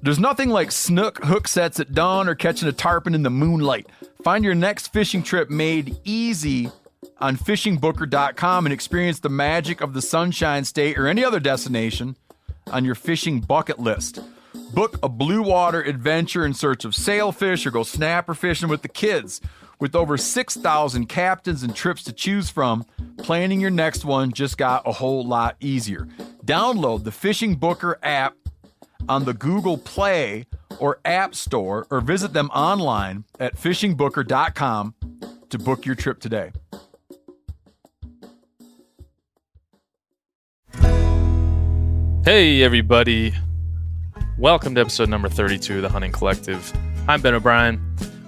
There's nothing like snook hook sets at dawn or catching a tarpon in the moonlight. Find your next fishing trip made easy on fishingbooker.com and experience the magic of the Sunshine State or any other destination on your fishing bucket list. Book a blue water adventure in search of sailfish or go snapper fishing with the kids. With over 6,000 captains and trips to choose from, planning your next one just got a whole lot easier. Download the Fishing Booker app on the Google Play or App Store, or visit them online at fishingbooker.com to book your trip today. Hey everybody, welcome to episode number 32 of the Hunting Collective. I'm Ben O'Brien,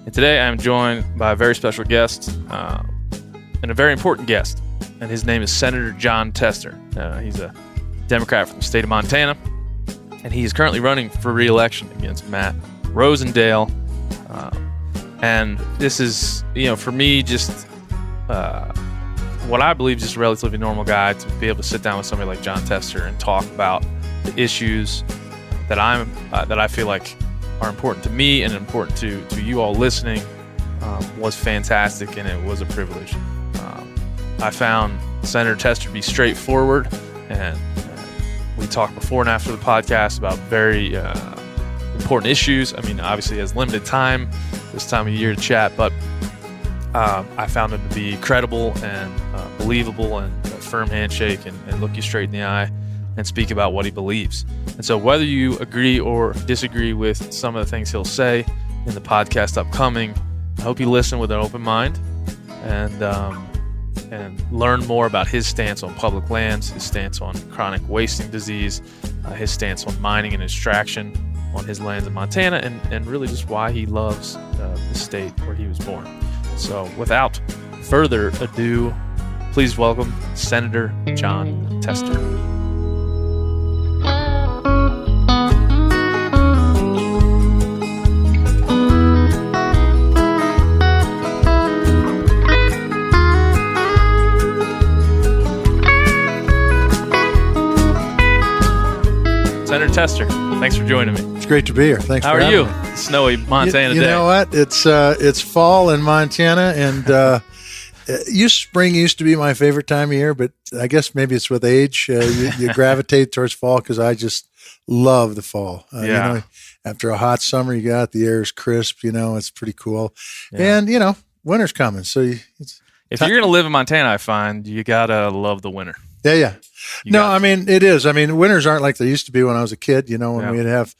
and today I'm joined by a very special guest and a very important guest, and his name is Senator Jon Tester. He's a Democrat from the state of Montana, and he is currently running for re-election against Matt Rosendale. And this is, for me, just what I believe is just a relatively normal guy to be able to sit down with somebody like Jon Tester and talk about the issues that I feel like are important to me and important to you all listening. Was fantastic, and it was a privilege. I found Senator Tester to be straightforward, and we talked before and after the podcast about very important issues. I mean, obviously he has limited time this time of year to chat, but I found him to be credible and believable and a firm handshake and look you straight in the eye and speak about what he believes. And so whether you agree or disagree with some of the things he'll say in the podcast upcoming, I hope you listen with an open mind and learn more about his stance on public lands, his stance on chronic wasting disease, his stance on mining and extraction on his lands in Montana, and really just why he loves the state where he was born. So without further ado, please welcome Senator Jon Tester. Senator Tester, thanks for joining me. It's great to be here. Thanks for having me. How are you? Snowy Montana day. You know what? It's fall in Montana, and spring used to be my favorite time of year, but I guess maybe it's with age. You gravitate towards fall because I just love the fall. After a hot summer, you got the air is crisp. It's pretty cool, and winter's coming. So if you're going to live in Montana, I find you gotta love the winter. Yeah. It is. I mean, winters aren't like they used to be when I was a kid, when we'd have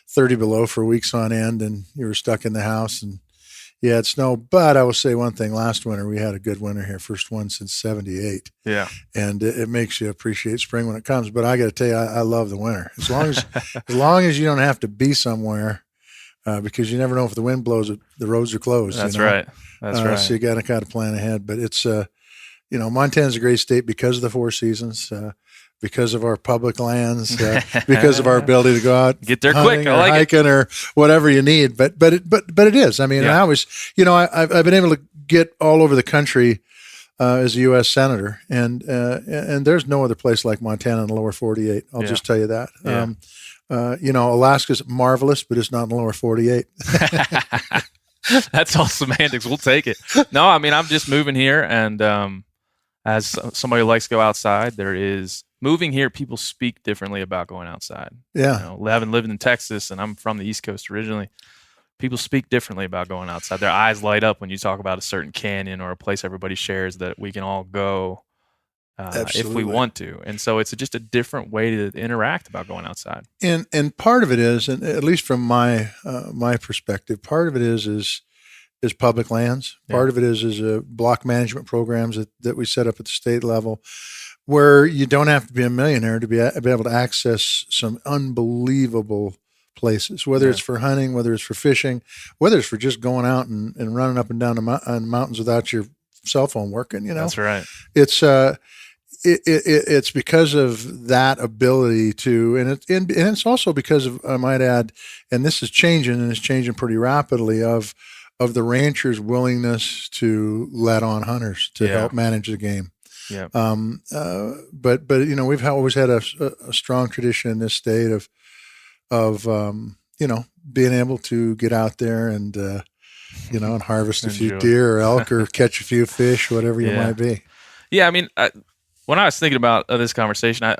30 below for weeks on end and you were stuck in the house and you had snow. But I will say one thing, last winter we had a good winter here, first one since 78. Yeah. And it makes you appreciate spring when it comes. But I got to tell you, I love the winter. As long as you don't have to be somewhere because you never know if the wind blows, the roads are closed. That's right. So you got to kind of plan ahead. But it's, Montana's a great state because of the four seasons, because of our public lands, because of our ability to go out, get there quick, or hiking, or whatever you need. But it is. I mean, I always, I've been able to get all over the country as a U.S. senator, and there's no other place like Montana in the lower 48. I'll just tell you that. Yeah. Alaska's marvelous, but it's not in the lower 48. That's all semantics. We'll take it. No, I mean, I'm just moving here, and as somebody who likes to go outside, there is moving here. People speak differently about going outside. Yeah. Having lived in Texas, and I'm from the East Coast originally, people speak differently about going outside. Their eyes light up when you talk about a certain canyon or a place everybody shares that we can all go if we want to. And so it's just a different way to interact about going outside. And part of it is, and at least from my perspective, part of it is public lands. Part of it is block management programs that we set up at the state level, where you don't have to be a millionaire to be able to access some unbelievable places, whether it's for hunting, whether it's for fishing, whether it's for just going out and running up and down the mountains without your cell phone working. That's right. It's because of that ability to, and it's also because of, I might add, and this is changing, and it's changing pretty rapidly, of the ranchers' willingness to let on hunters to help manage the game. Yeah. But we've always had a strong tradition in this state of being able to get out there and, and harvest a few Enjoy. deer or elk or catch a few fish, whatever you might be. Yeah. I mean, when I was thinking about this conversation,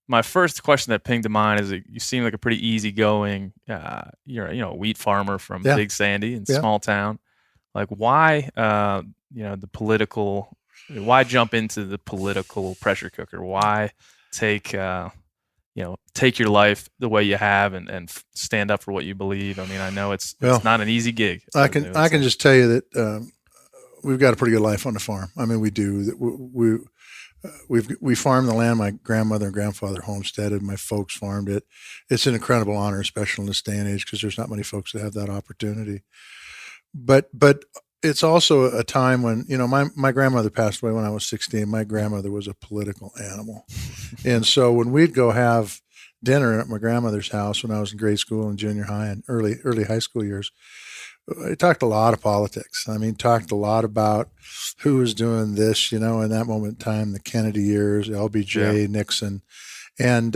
my first question that pinged to mind is that you seem like a pretty easygoing, you're a wheat farmer from Big Sandy in small town. Like why, why jump into the political pressure cooker? Why take your life the way you have and stand up for what you believe? I mean, I know it's not an easy gig. I can just tell you that we've got a pretty good life on the farm. I mean, we do. We farmed the land my grandmother and grandfather homesteaded. My folks farmed it. It's an incredible honor, especially in this day and age, because there's not many folks that have that opportunity. But it's also a time when, my grandmother passed away when I was 16. My grandmother was a political animal. And so when we'd go have dinner at my grandmother's house when I was in grade school and junior high and early high school years, I talked a lot of politics. I mean, talked a lot about who was doing this, in that moment in time, the Kennedy years, LBJ, Nixon. And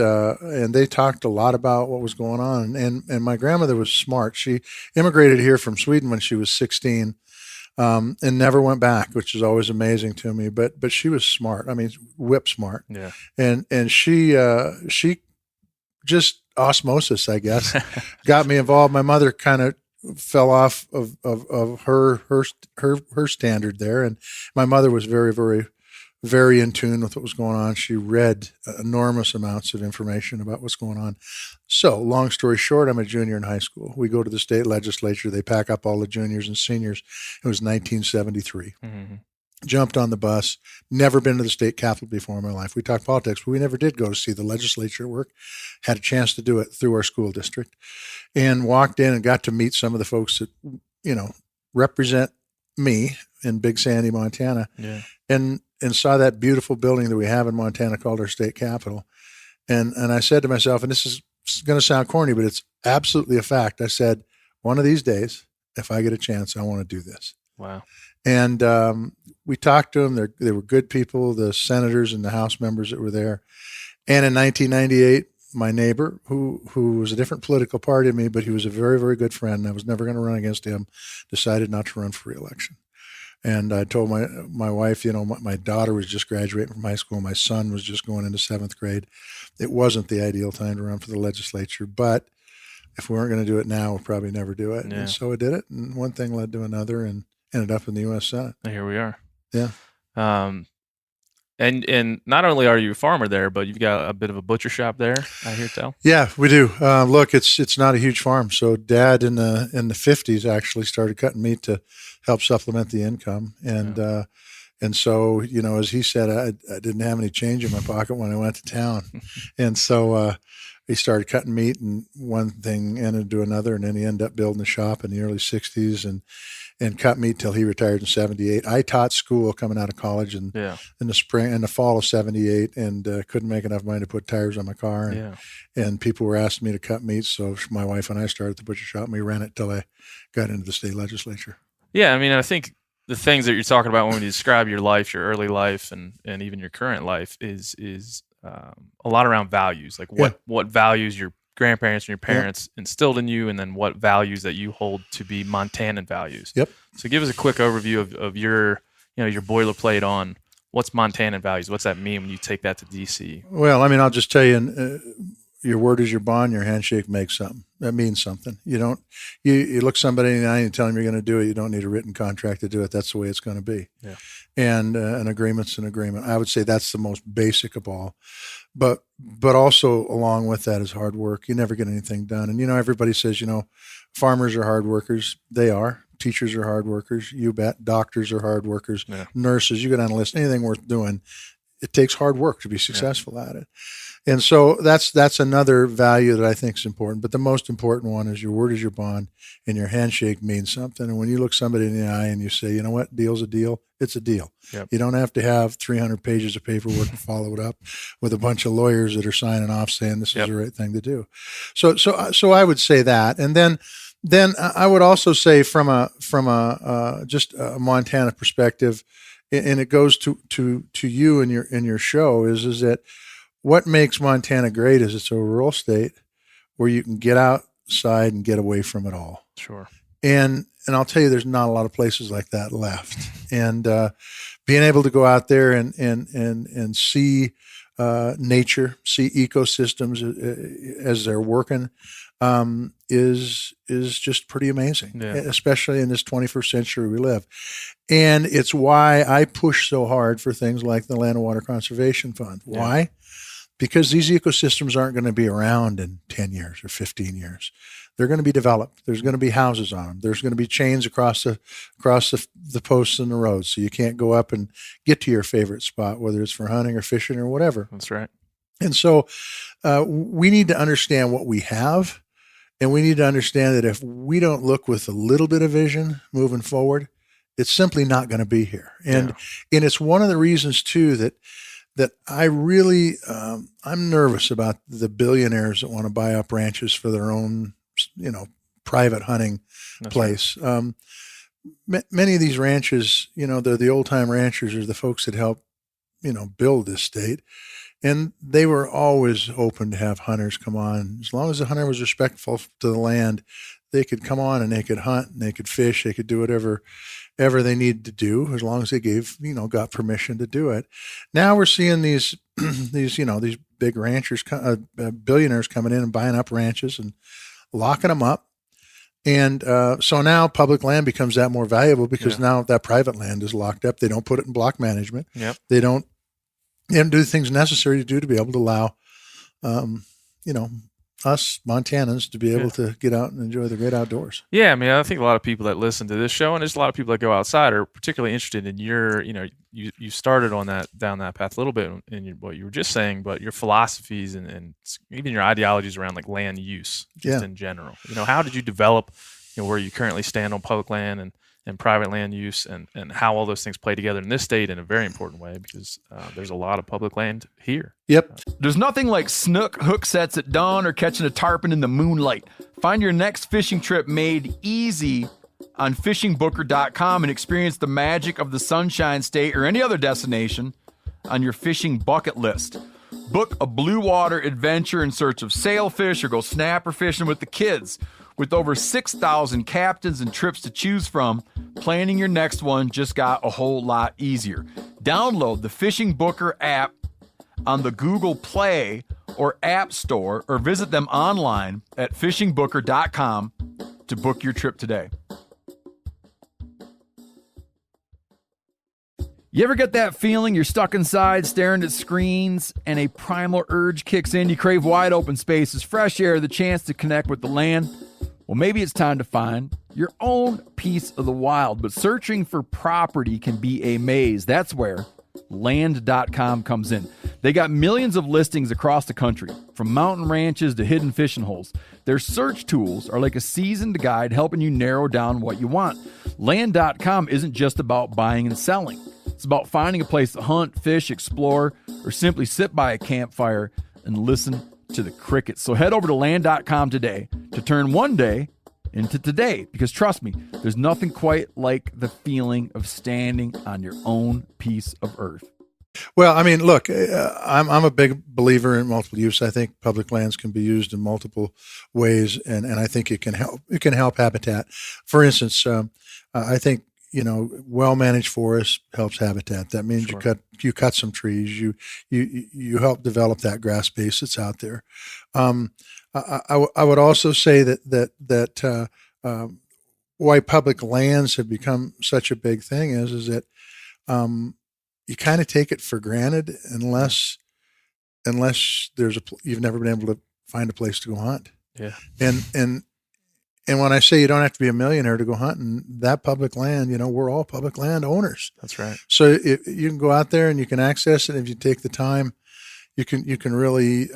they talked a lot about what was going on. And my grandmother was smart. She immigrated here from Sweden when she was 16, and never went back, which is always amazing to me. But she was smart. I mean, whip smart. Yeah. And she just osmosis, I guess, got me involved. My mother kind of fell off of her standard there, and my mother was very, very, very in tune with what was going on. She read enormous amounts of information about what's going on. So long story short, I'm a junior in high school. We go to the state legislature. They pack up all the juniors and seniors. It was 1973. Mm-hmm. Jumped on the bus, never been to the state capitol before in my life. We talked politics, but we never did go to see the legislature at work. Had a chance to do it through our school district, and walked in and got to meet some of the folks that, represent me in Big Sandy, Montana, and saw that beautiful building that we have in Montana called our state capitol. And I said to myself, and this is going to sound corny, but it's absolutely a fact. I said, one of these days, if I get a chance, I want to do this. Wow. And we talked to them. They were good people, the senators and the House members that were there. And in 1998, my neighbor, who was a different political party than me, but he was a very, very good friend, and I was never going to run against him, decided not to run for re-election. And I told my wife, my daughter was just graduating from high school. My son was just going into 7th grade. It wasn't the ideal time to run for the legislature, but if we weren't going to do it now, we'll probably never do it. Yeah. And so I did it, and one thing led to another, and ended up in the U.S. Senate. And here we are. Yeah. And not only are you a farmer there, but you've got a bit of a butcher shop there, I hear tell. Yeah, we do. Look, it's not a huge farm. So Dad in the 50s actually started cutting meat to help supplement the income. And so, as he said, I didn't have any change in my pocket when I went to town. And so he started cutting meat, and one thing ended into another, and then he ended up building a shop in the early 60s and cut meat till he retired in 78. I taught school coming out of college in the fall of 78, and couldn't make enough money to put tires on my car. And people were asking me to cut meat. So my wife and I started the butcher shop, and we ran it till I got into the state legislature. Yeah. I mean, I think the things that you're talking about when you describe your life, your early life, and even your current life is a lot around values. Like what values your grandparents and your parents instilled in you, and then what values that you hold to be Montanan values. Yep. So give us a quick overview of your, your boilerplate on what's Montanan values. What's that mean when you take that to DC? Well, I mean, I'll just tell you, your word is your bond. Your handshake makes something. That means something. You look somebody in the eye and you tell them you're going to do it. You don't need a written contract to do it. That's the way it's going to be. Yeah. And an agreement's an agreement. I would say that's the most basic of all. But also along with that is hard work. You never get anything done. And, everybody says, farmers are hard workers. They are. Teachers are hard workers. You bet. Doctors are hard workers. Yeah. Nurses, you go down the list, anything worth doing, it takes hard work to be successful at it. And so that's another value that I think is important. But the most important one is your word is your bond, and your handshake means something. And when you look somebody in the eye and you say, you know what, deal's a deal, it's a deal. Yep. You don't have to have 300 pages of paperwork to follow it up with a bunch of lawyers that are signing off saying this is the right thing to do. So I would say that. And then I would also say from a just a Montana perspective, and it goes to you and your show is that what makes Montana great is it's a rural state where you can get out outside and get away from it all. Sure. And I'll tell you, there's not a lot of places like that left. And being able to go out there and see nature, see ecosystems as they're working, is just pretty amazing, especially in this 21st century we live. And it's why I push so hard for things like the Land and Water Conservation Fund. Why? Because these ecosystems aren't going to be around in 10 years or 15 years. They're going to be developed. There's going to be houses on them. There's going to be chains across the posts and the roads, so you can't go up and get to your favorite spot, whether it's for hunting or fishing or whatever. That's right. And so we need to understand what we have, and we need to understand that if we don't look with a little bit of vision moving forward, it's simply not going to be here. And it's one of the reasons too that I really I'm nervous about the billionaires that want to buy up ranches for their own, private hunting place. Right. Many of these ranches, they're the old time ranchers, are the folks that helped, build this state. And they were always open to have hunters come on. As long as the hunter was respectful to the land, they could come on and they could hunt and they could fish. They could do whatever they needed to do, as long as they got permission to do it. Now we're seeing these big ranchers, billionaires coming in and buying up ranches and locking them up. And so now public land becomes that more valuable because now that private land is locked up. They don't put it in block management. Yep. They don't do the things necessary to do to be able to allow, us Montanans to be able to get out and enjoy the great outdoors. Yeah, I mean, I think a lot of people that listen to this show, and there's a lot of people that go outside, are particularly interested in your, you started down that path a little bit in what you were just saying, but your philosophies and even your ideologies around like land use just in general. How did you develop, where you currently stand on public land and private land use, and how all those things play together in this state in a very important way, because there's a lot of public land here. Yep. There's nothing like snook hook sets at dawn or catching a tarpon in the moonlight. Find your next fishing trip made easy on fishingbooker.com and experience the magic of the Sunshine State or any other destination on your fishing bucket list. Book a blue water adventure in search of sailfish or go snapper fishing with the kids. With over 6,000 captains and trips to choose from, planning your next one just got a whole lot easier. Download the Fishing Booker app on the Google Play or App Store, or visit them online at fishingbooker.com to book your trip today. You ever get that feeling you're stuck inside staring at screens and a primal urge kicks in? You crave wide open spaces, fresh air, the chance to connect with the land. Well, maybe it's time to find your own piece of the wild, but searching for property can be a maze. That's where land.com comes in. They got millions of listings across the country, from mountain ranches to hidden fishing holes. Their search tools are like a seasoned guide helping you narrow down what you want. Land.com isn't just about buying and selling. It's about finding a place to hunt, fish, explore, or simply sit by a campfire and listen to the crickets. So head over to land.com today to turn one day into today, because trust me, there's nothing quite like the feeling of standing on your own piece of earth. Well, I mean, look, I'm a big believer in multiple use. I think public lands can be used in multiple ways, and I think it can help. It can help habitat. For instance, I think well-managed forest helps habitat. That means you cut some trees. You help develop that grass base that's out there. I would also say that why public lands have become such a big thing is that you kind of take it for granted unless you've never been able to find a place to go hunt. Yeah. And when I say you don't have to be a millionaire to go hunting, that public land, we're all public land owners. That's right. So you can go out there and you can access it. If you take the time, you can really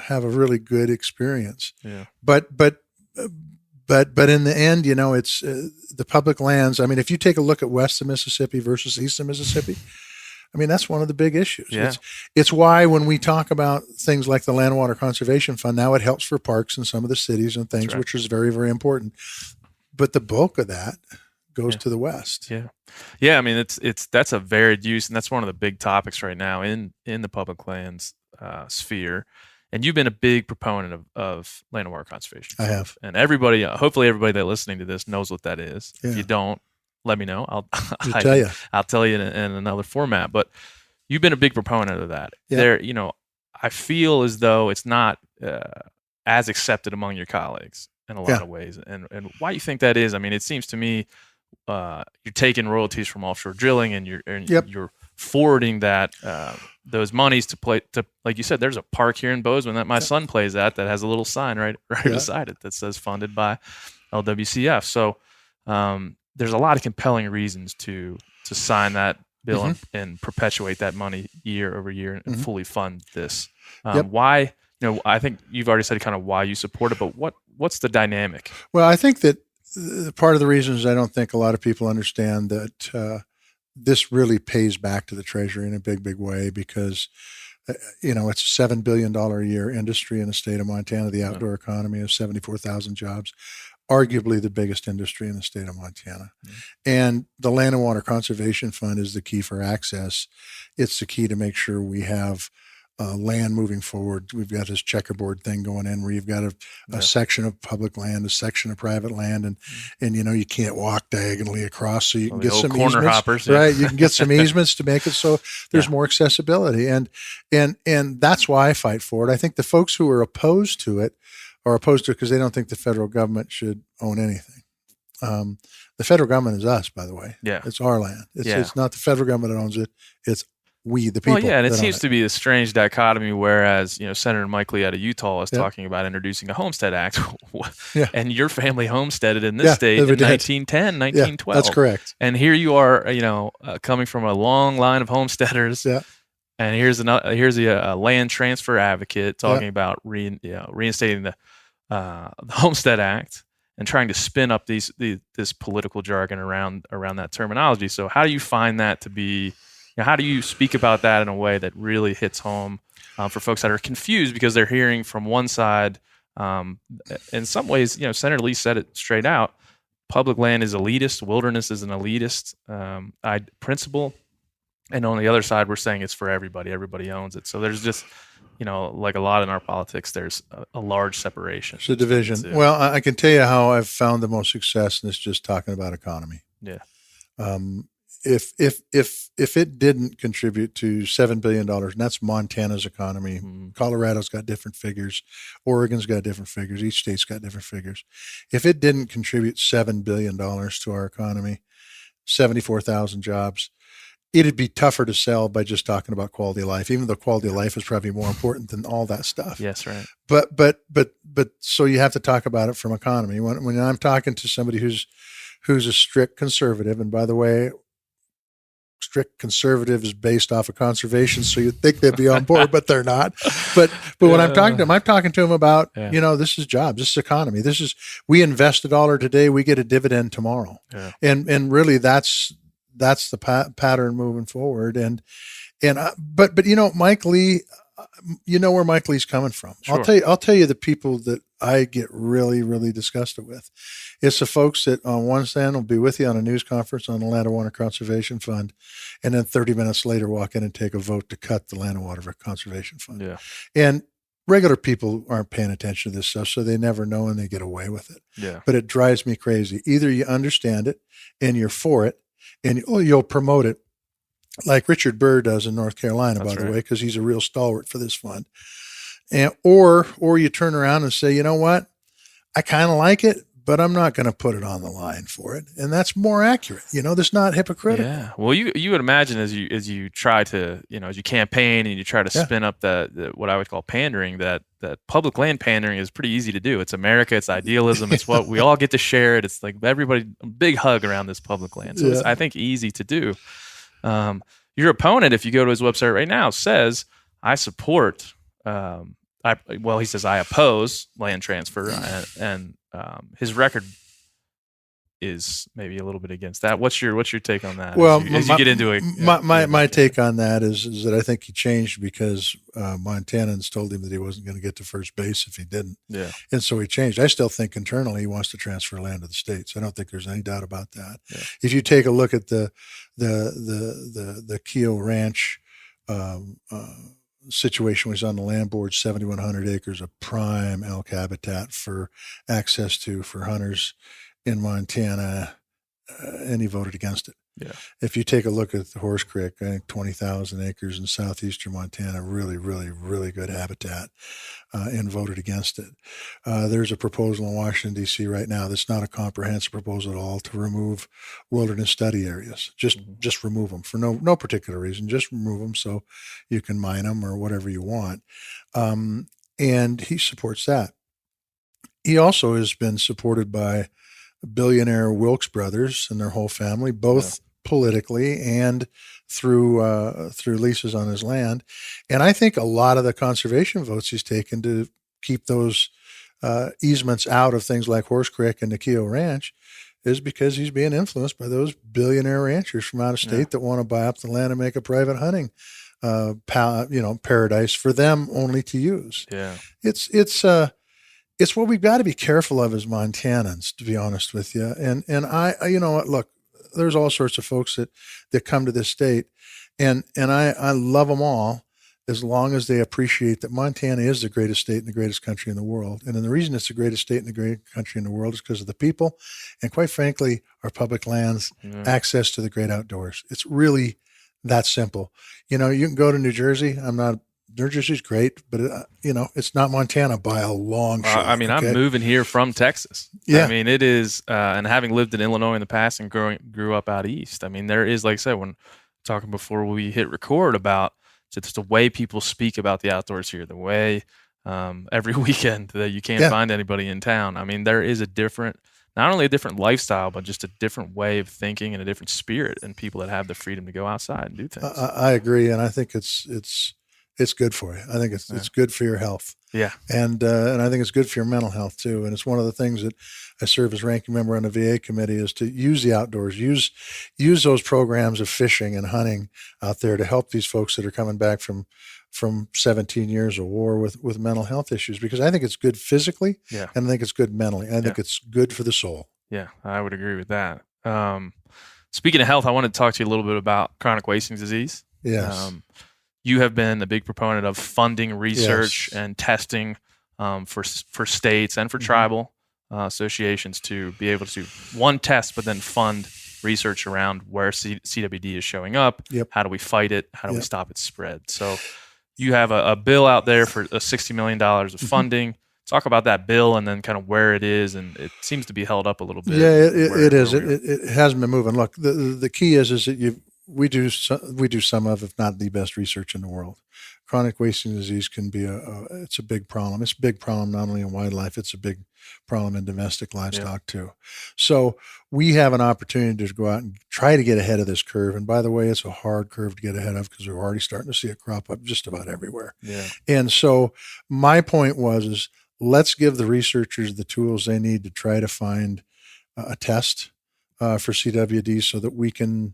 have a really good experience. Yeah. But in the end, it's the public lands. I mean, if you take a look at west of Mississippi versus east of Mississippi, I mean, that's one of the big issues. Yeah. It's why when we talk about things like the Land and Water Conservation Fund, now it helps for parks in some of the cities and things, which is very, very important. But the bulk of that goes to the west. Yeah. Yeah. I mean, that's a varied use, and that's one of the big topics right now in the public lands sphere And you've been a big proponent of land and water conservation. I have. And everybody, hopefully everybody that's listening to this knows what that is. Yeah. If you don't, let me know. I'll tell you in another format. But you've been a big proponent of that. Yeah. I feel as though it's not as accepted among your colleagues in a lot of ways. And why you think that is? I mean, it seems to me you're taking royalties from offshore drilling, and you're forwarding that those monies to like you said, there's a park here in Bozeman that my son plays at that has a little sign right beside it that says funded by LWCF. So there's a lot of compelling reasons to sign that bill and perpetuate that money year over year and fully fund this. Why? I think you've already said kind of why you support it, but what's the dynamic? Well, I think that part of the reason is I don't think a lot of people understand that this really pays back to the Treasury in a big, big way, because it's a $7 billion a year industry in the state of Montana. The outdoor economy is 74,000 jobs, arguably the biggest industry in the state of Montana. And the Land and Water Conservation Fund is the key for access. It's the key to make sure we have land moving forward. We've got this checkerboard thing going in where you've got a section of public land, a section of private land, and you can't walk diagonally across, so you can get some corner easements, hoppers, right? You can get some easements to make it so there's more accessibility, and that's why I fight for it. I think the folks who are opposed to it are opposed to it because they don't think the federal government should own anything. The federal government is us, by the way. Yeah, it's our land. It's not the federal government that owns it. It's we, the people. Well, yeah, and it seems to be a strange dichotomy, whereas, Senator Mike Lee out of Utah is talking about introducing a Homestead Act, and your family homesteaded in this state in 1910, 1912. That's correct. And here you are, coming from a long line of homesteaders, and here's a land transfer advocate talking about reinstating the Homestead Act and trying to spin up this political jargon around that terminology. So how do you find that to be? How do you speak about that in a way that really hits home for folks that are confused because they're hearing from one side? In some ways, Senator Lee said it straight out. Public land is elitist. Wilderness is an elitist principle. And on the other side, we're saying it's for everybody. Everybody owns it. So there's just, like a lot in our politics, there's a large separation. It's a division. Well, I can tell you how I've found the most success in this, just talking about economy. Yeah. If it didn't contribute to $7 billion, and that's Montana's economy, Colorado's got different figures, Oregon's got different figures, each state's got different figures. If it didn't contribute $7 billion to our economy, 74,000 jobs, it'd be tougher to sell by just talking about quality of life, even though quality of life is probably more important than all that stuff. Yes, right. But so you have to talk about it from economy. When I'm talking to somebody who's a strict conservative, and by the way, strict conservative is based off of conservation, so you'd think they'd be on board, but they're not. But when I'm talking to them about, this is jobs, this is economy, we invest $1 today, we get a dividend tomorrow, and really that's the pattern moving forward. But Mike Lee, where Mike Lee's coming from. Sure. I'll tell you the people that I get really, really disgusted with. It's the folks that on one stand will be with you on a news conference on the Land and Water Conservation Fund, and then 30 minutes later walk in and take a vote to cut the Land and Water Conservation Fund. Yeah. And regular people aren't paying attention to this stuff, so they never know and they get away with it. Yeah. But it drives me crazy. Either you understand it and you're for it, and you'll promote it, like Richard Burr does in North Carolina, by the way, because he's a real stalwart for this fund. And or you turn around and say, you know what, I kind of like it, but I'm not going to put it on the line for it. And that's more accurate. That's not hypocritical. Yeah. Well, you would imagine as you try to, as you campaign and you try to spin up the what I would call pandering, that public land pandering is pretty easy to do. It's America. It's idealism. It's what we all get to share it. It's like everybody, a big hug around this public land. So it's, I think, easy to do. Your opponent, if you go to his website right now, says, I support, he says, I oppose land transfer, and his record is maybe a little bit against that. What's your take on that? Well, as you get into it, my take on that is that I think he changed because Montanans told him that he wasn't going to get to first base if he didn't. Yeah, and so he changed. I still think internally he wants to transfer land to the states. I don't think there's any doubt about that. Yeah. If you take a look at the Keogh Ranch situation was on the land board, 7,100 acres of prime elk habitat for access to for hunters in Montana, and he voted against it. Yeah. If you take a look at the Horse Creek, I think 20,000 acres in southeastern Montana, really, really, really good habitat, and voted against it. There's a proposal in Washington, D.C. right now that's not a comprehensive proposal at all to remove wilderness study areas. Just remove them for no particular reason. Just remove them so you can mine them or whatever you want. And he supports that. He also has been supported by billionaire Wilkes brothers and their whole family, both politically and through leases on his land. And I think a lot of the conservation votes he's taken to keep those easements out of things like Horse Creek and the Keogh Ranch is because he's being influenced by those billionaire ranchers from out of state that want to buy up the land and make a private hunting paradise for them only to use. Yeah. It's what we've got to be careful of as Montanans, to be honest with you. And I look, there's all sorts of folks that come to this state, and I love them all as long as they appreciate that Montana is the greatest state and the greatest country in the world. And then the reason it's the greatest state and the greatest country in the world is because of the people, and quite frankly, our public lands, access to the great outdoors. It's really that simple. You can go to New Jersey. New Jersey's great, but it's not Montana by a long shot. I'm moving here from Texas. Yeah. I mean, it is, and having lived in Illinois in the past and grew up out east. I mean, there is, like I said, when talking before we hit record about just the way people speak about the outdoors here, the way every weekend that you can't find anybody in town. I mean, there is not only a different lifestyle, but just a different way of thinking and a different spirit in people that have the freedom to go outside and do things. I agree, and I think it's good for you. I think it's good for your health. Yeah. And I think it's good for your mental health too. And it's one of the things that I serve as ranking member on the VA committee is to use the outdoors, use those programs of fishing and hunting out there to help these folks that are coming back from 17 years of war with mental health issues, because I think it's good physically and I think it's good mentally. I think it's good for the soul. Yeah, I would agree with that. Speaking of health, I wanted to talk to you a little bit about chronic wasting disease. Yes. You have been a big proponent of funding research and testing for states and for tribal associations to be able to, one, test, but then fund research around where CWD is showing up. Yep. How do we fight it? How do we stop its spread? So you have a bill out there for $60 million of funding. Talk about that bill and then kind of where it is, and it seems to be held up a little bit. Yeah, it is. It hasn't been moving. Look, the key is that we do some of, if not the best research in the world. Chronic wasting disease can be it's a big problem. It's a big problem not only in wildlife, it's a big problem in domestic livestock too. So we have an opportunity to go out and try to get ahead of this curve. And by the way, it's a hard curve to get ahead of because we're already starting to see it crop up just about everywhere. Yeah. And so my point is let's give the researchers the tools they need to try to find a test for CWD so that we can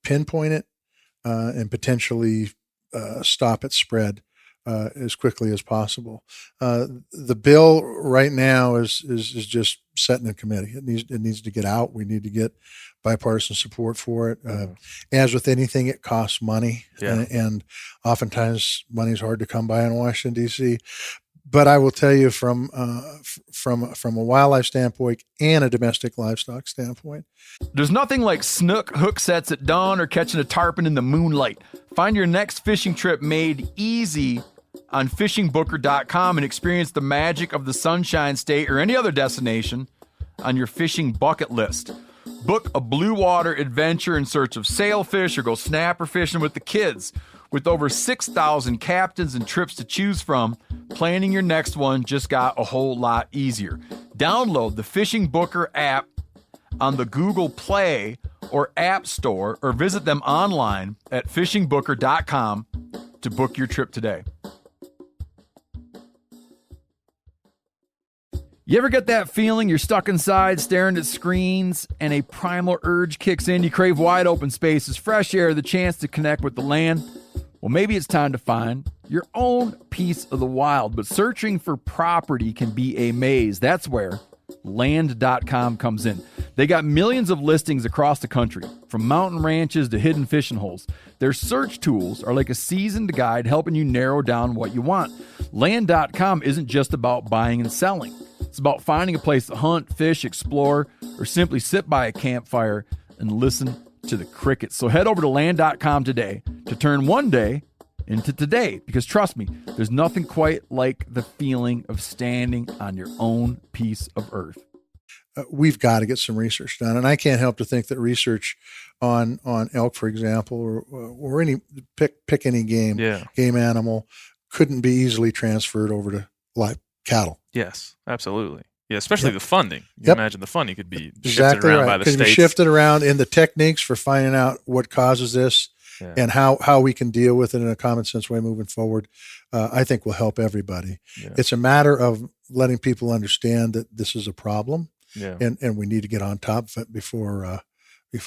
pinpoint it and potentially stop its spread as quickly as possible. The bill right now is just set in a committee. It needs to get out. We need to get bipartisan support for it. As with anything, it costs money, and oftentimes money is hard to come by in Washington, D.C. But I will tell you from a wildlife standpoint and a domestic livestock standpoint, there's nothing like snook hook sets at dawn or catching a tarpon in the moonlight. Find your next fishing trip made easy on fishingbooker.com and experience the magic of the Sunshine State or any other destination on your fishing bucket list. Book a blue water adventure in search of sailfish or go snapper fishing with the kids. With over 6,000 captains and trips to choose from, planning your next one just got a whole lot easier. Download the Fishing Booker app on the Google Play or App Store, or visit them online at fishingbooker.com to book your trip today. You ever get that feeling you're stuck inside staring at screens and a primal urge kicks in? You crave wide open spaces, fresh air, the chance to connect with the land. Well, maybe it's time to find your own piece of the wild, but searching for property can be a maze. That's where land.com comes in. They got millions of listings across the country, from mountain ranches to hidden fishing holes. Their search tools are like a seasoned guide helping you narrow down what you want. Land.com isn't just about buying and selling. It's about finding a place to hunt, fish, explore, or simply sit by a campfire and listen to the crickets. So head over to land.com today to turn one day into today, because trust me, there's nothing quite like the feeling of standing on your own piece of earth. We've got to get some research done, and I can't help to think that research on elk, for example, or any pick any game animal, couldn't be easily transferred over to live cattle. Yes, absolutely. Yeah, especially the funding. You Yep. imagine the funding could be shifted Exactly around right. by the Could be states. shifted around in the techniques for finding out what causes this and how we can deal with it in a common sense way moving forward. I think will help everybody. Yeah. It's a matter of letting people understand that this is a problem, Yeah. and we need to get on top of it before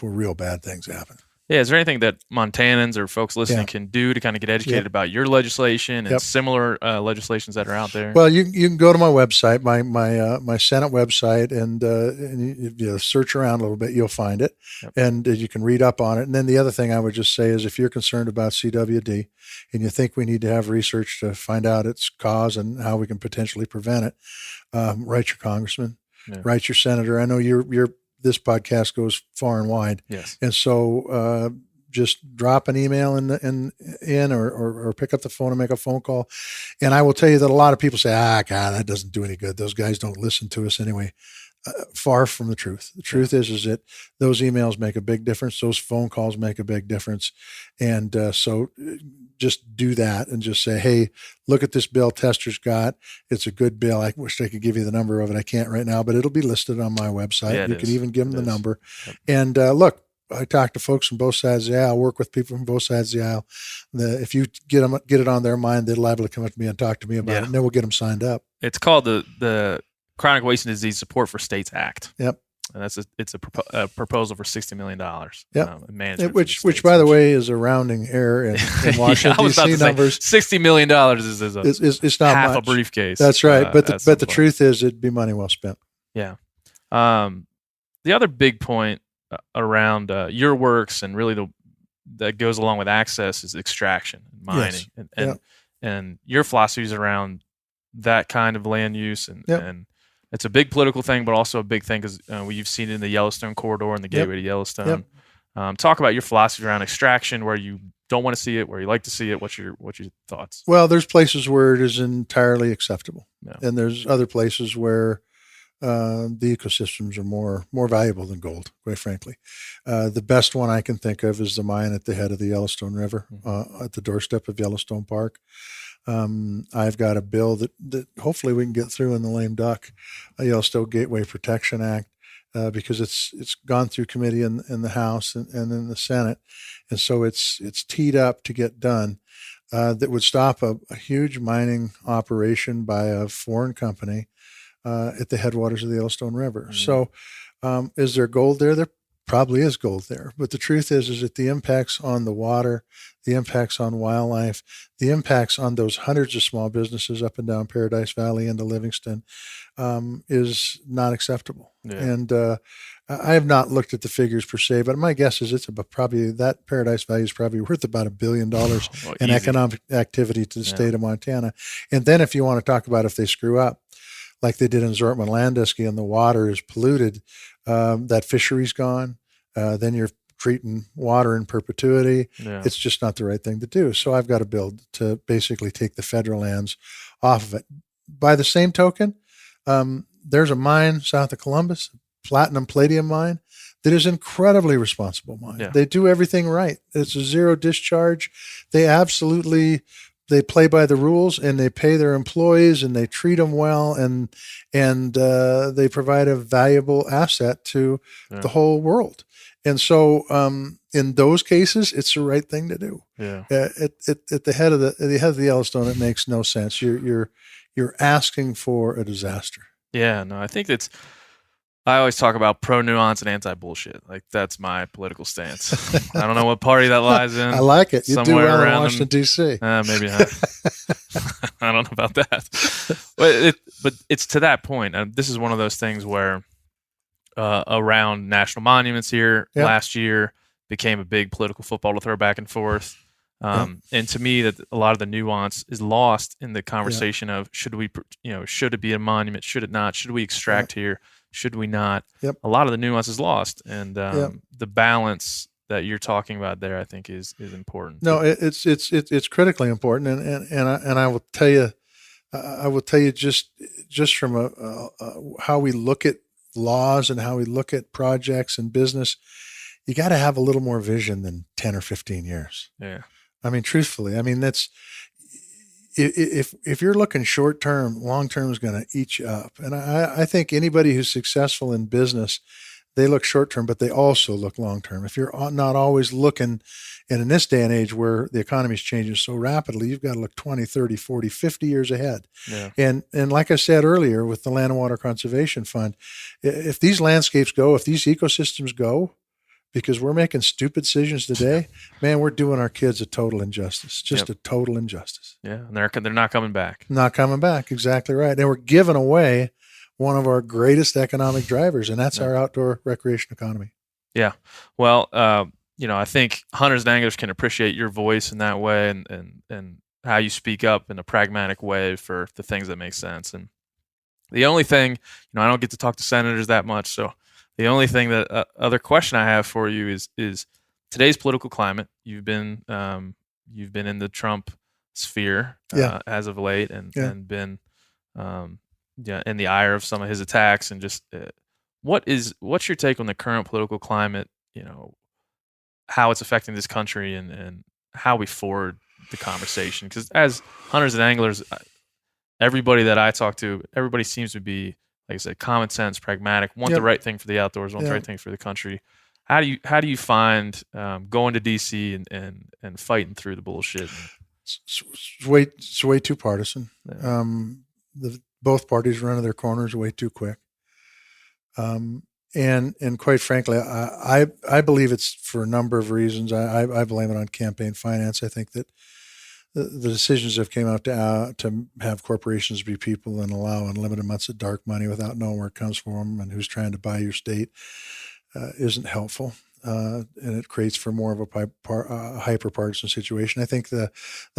real bad things happen. Yeah, is there anything that Montanans or folks listening can do to kind of get educated about your legislation and similar legislations that are out there? Well, you can go to my website, my Senate website, and you search around a little bit, you'll find it, and you can read up on it. And then the other thing I would just say is, if you're concerned about CWD and you think we need to have research to find out its cause and how we can potentially prevent it, write your congressman, write your senator. I know this podcast goes far and wide. Yes. And so just drop an email in or pick up the phone and make a phone call. And I will tell you that a lot of people say, God, that doesn't do any good. Those guys don't listen to us anyway. Far from the truth. The truth is that those emails make a big difference. Those phone calls make a big difference. And so just do that and just say, hey, look at this bill Tester's got. It's a good bill. I wish I could give you the number of it. I can't right now, but it'll be listed on my website. Yeah, you can even give them the number. Yep. And look, I talk to folks from both sides of the aisle, work with people from both sides of the aisle. If you get it on their mind, they're liable to come up to me and talk to me about it, and then we'll get them signed up. It's called the Chronic Wasting Disease Support for States Act. Yep. And it's a proposal for $60 million. Yep. Which by the way is a rounding error in Washington D.C. numbers. $60 million is not half much. A briefcase. That's right. But the truth is, it'd be money well spent. Yeah. The other big point around your works and really that goes along with access is extraction and mining, and your philosophies around that kind of land use and it's a big political thing, but also a big thing because you've seen it in the Yellowstone corridor and the gateway to Yellowstone. Talk about your philosophy around extraction, where you don't want to see it, where you like to see it. What's your thoughts? Well, there's places where it is entirely acceptable, and there's other places where the ecosystems are more valuable than gold, quite frankly. The best one I can think of is the mine at the head of the Yellowstone River, at the doorstep of Yellowstone Park. I've got a bill that hopefully we can get through in the lame duck, Yellowstone Gateway Protection Act, because it's gone through committee in the House and in the Senate, and so it's teed up to get done. That would stop a huge mining operation by a foreign company at the headwaters of the Yellowstone River. So, is there gold there? There probably is gold there, but the truth is that the impacts on the water, the impacts on wildlife, the impacts on those hundreds of small businesses up and down Paradise Valley into Livingston is not acceptable. And I have not looked at the figures per se, but my guess is it's about probably that Paradise Valley is probably worth about $1 billion in economic activity to the state of Montana. And then if you want to talk about if they screw up, like they did in Zortman Landisky, and the water is polluted, that fishery's gone, then you're treating water in perpetuity. It's just not the right thing to do. So I've got a bill to basically take the federal lands off of it. By the same token, there's a mine south of Columbus, platinum palladium mine, that is incredibly responsible mine. They do everything right. It's a zero discharge. They play by the rules, and they pay their employees, and they treat them well, and they provide a valuable asset to the whole world. And so, in those cases, it's the right thing to do. At the head of the Yellowstone, it makes no sense. You're asking for a disaster. Yeah, no, I think I always talk about pro-nuance and anti-bullshit. Like, that's my political stance. I don't know what party that lies in. I like it. You do well in Washington, D.C. Maybe not. I don't know about that. But it's to that point. This is one of those things where around national monuments here Yep. last year. Became a big political football to throw back and forth. Yep. And to me, that a lot of the nuance is lost in the conversation of should it be a monument? Should it not? Should we extract here? Should we not? Yep. A lot of the nuance is lost, and Yep. the balance that you're talking about there, I think, is important. No, it's critically important, and I will tell you, just from how we look at laws and how we look at projects and business, you got to have a little more vision than 10 or 15 years. Yeah. I mean, truthfully, I mean, that's, if you're looking short term, long term is going to eat you up. And I think anybody who's successful in business, they look short term, but they also look long term. If you're not always looking, and in this day and age where the economy is changing so rapidly, you've got to look 20, 30, 40, 50 years ahead. Yeah. And like I said earlier, with the Land and Water Conservation Fund, if these landscapes go, if these ecosystems go, because we're making stupid decisions today, man, we're doing our kids a total injustice, just a total injustice. Yeah, and they're not coming back. Not coming back, exactly right. And we're giving away one of our greatest economic drivers, and that's our outdoor recreation economy. Yeah. Well, I think hunters and anglers can appreciate your voice in that way, and how you speak up in a pragmatic way for the things that make sense. And the only thing, I don't get to talk to senators that much, so the only thing that other question I have for you is today's political climate. You've been in the Trump sphere as of late, and been in the ire of some of his attacks, and just what's your take on the current political climate? How it's affecting this country, and how we forward the conversation. Because as hunters and anglers, everybody that I talk to, everybody seems to be, like I said, common sense, pragmatic, want the right thing for the outdoors, want the right thing for the country. How do you find going to DC and fighting through the bullshit? It's way too partisan. Yeah. Both parties run to their corners way too quick. And quite frankly, I believe it's for a number of reasons. I blame it on campaign finance. I think that the decisions have came out to have corporations be people and allow unlimited amounts of dark money without knowing where it comes from and who's trying to buy your state isn't helpful. And it creates for more of a hyper-partisan situation. I think the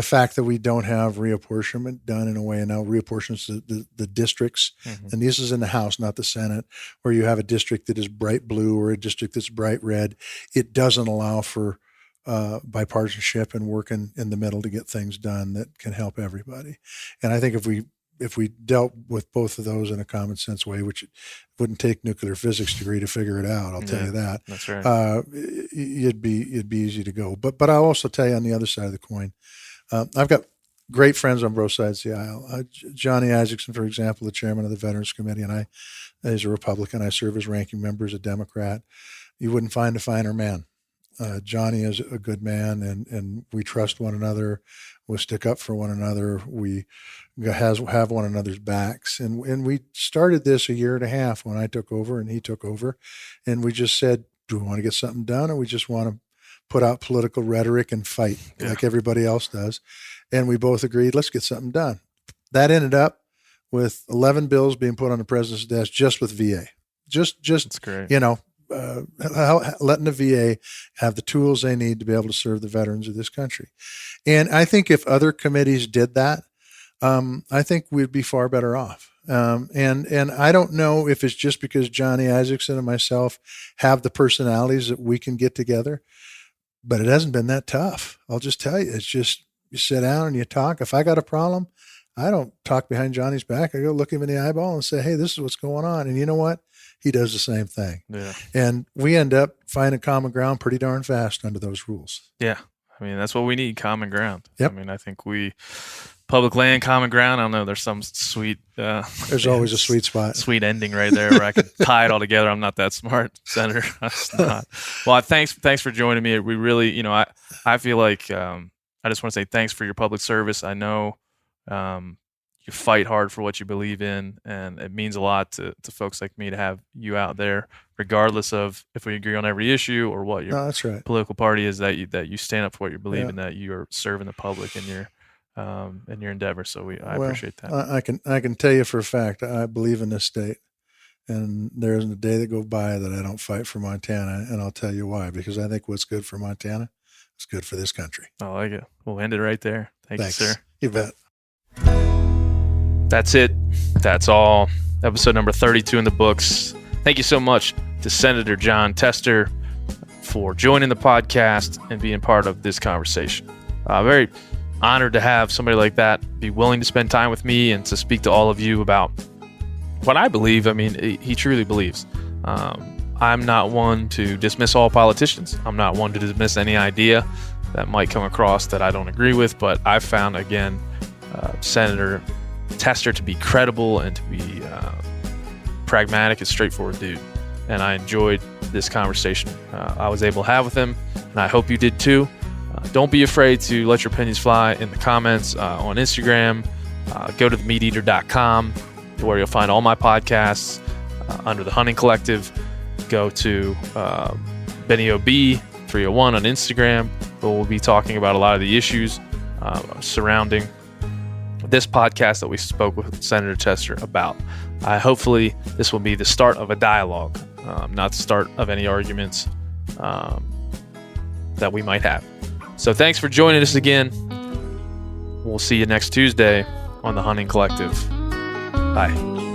fact that we don't have reapportionment done in a way, and now reapportions the districts, and this is in the House, not the Senate, where you have a district that is bright blue or a district that's bright red, it doesn't allow for bipartisanship and working in the middle to get things done that can help everybody. And I think if we dealt with both of those in a common sense way, which it wouldn't take nuclear physics degree to figure it out, I'll tell you that. That's right. It'd be easy to go. But I'll also tell you on the other side of the coin, I've got great friends on both sides of the aisle. Johnny Isaacson, for example, the chairman of the Veterans Committee, and he's a Republican. I serve as ranking member as a Democrat. You wouldn't find a finer man. Johnny is a good man, and we trust one another. We'll stick up for one another. We have one another's backs. And we started this a year and a half when I took over and he took over. And we just said, do we want to get something done, or we just want to put out political rhetoric and fight like everybody else does? And we both agreed, let's get something done. That ended up with 11 bills being put on the president's desk just with VA. Just That's great. Letting the VA have the tools they need to be able to serve the veterans of this country. And I think if other committees did that, I think we'd be far better off. And I don't know if it's just because Johnny Isaacson and myself have the personalities that we can get together, but it hasn't been that tough. I'll just tell you, it's just you sit down and you talk. If I got a problem, I don't talk behind Johnny's back. I go look him in the eyeball and say, hey, this is what's going on. And you know what? He does the same thing. Yeah. And we end up finding common ground pretty darn fast under those rules. Yeah. I mean, that's what we need, common ground. Yep. I mean, I think public land, common ground, I don't know, there's some sweet. There's always a sweet spot. Sweet ending right there where I could tie it all together. I'm not that smart, Senator. I'm just not. Well, thanks for joining me. We really, I feel like I just want to say thanks for your public service. I know you fight hard for what you believe in, and it means a lot to folks like me to have you out there, regardless of if we agree on every issue or what your that's right. political party is, that you stand up for what you believe in, that you are serving the public in your endeavor. So I appreciate that. I can tell you for a fact, I believe in this state, And there isn't a day that goes by that I don't fight for Montana, and I'll tell you why. Because I think what's good for Montana is good for this country. I like it. We'll end it right there. Thanks. You, sir. You bet. That's it. That's all. Episode number 32 in the books. Thank you so much to Senator Jon Tester for joining the podcast and being part of this conversation. Very honored to have somebody like that be willing to spend time with me and to speak to all of you about what I believe. I mean, he truly believes. I'm not one to dismiss all politicians. I'm not one to dismiss any idea that might come across that I don't agree with, but I've found, again, Senator Tester to be credible and to be pragmatic and straightforward dude. And I enjoyed this conversation I was able to have with him, and I hope you did too. Don't be afraid to let your opinions fly in the comments on Instagram. Go to themeateater.com where you'll find all my podcasts under the Hunting Collective. Go to Benny OB 301 on Instagram, where we'll be talking about a lot of the issues surrounding this podcast that we spoke with Senator Tester about. Hopefully this will be the start of a dialogue, not the start of any arguments that we might have. So thanks for joining us again. We'll see you next Tuesday on the Hunting Collective. Bye.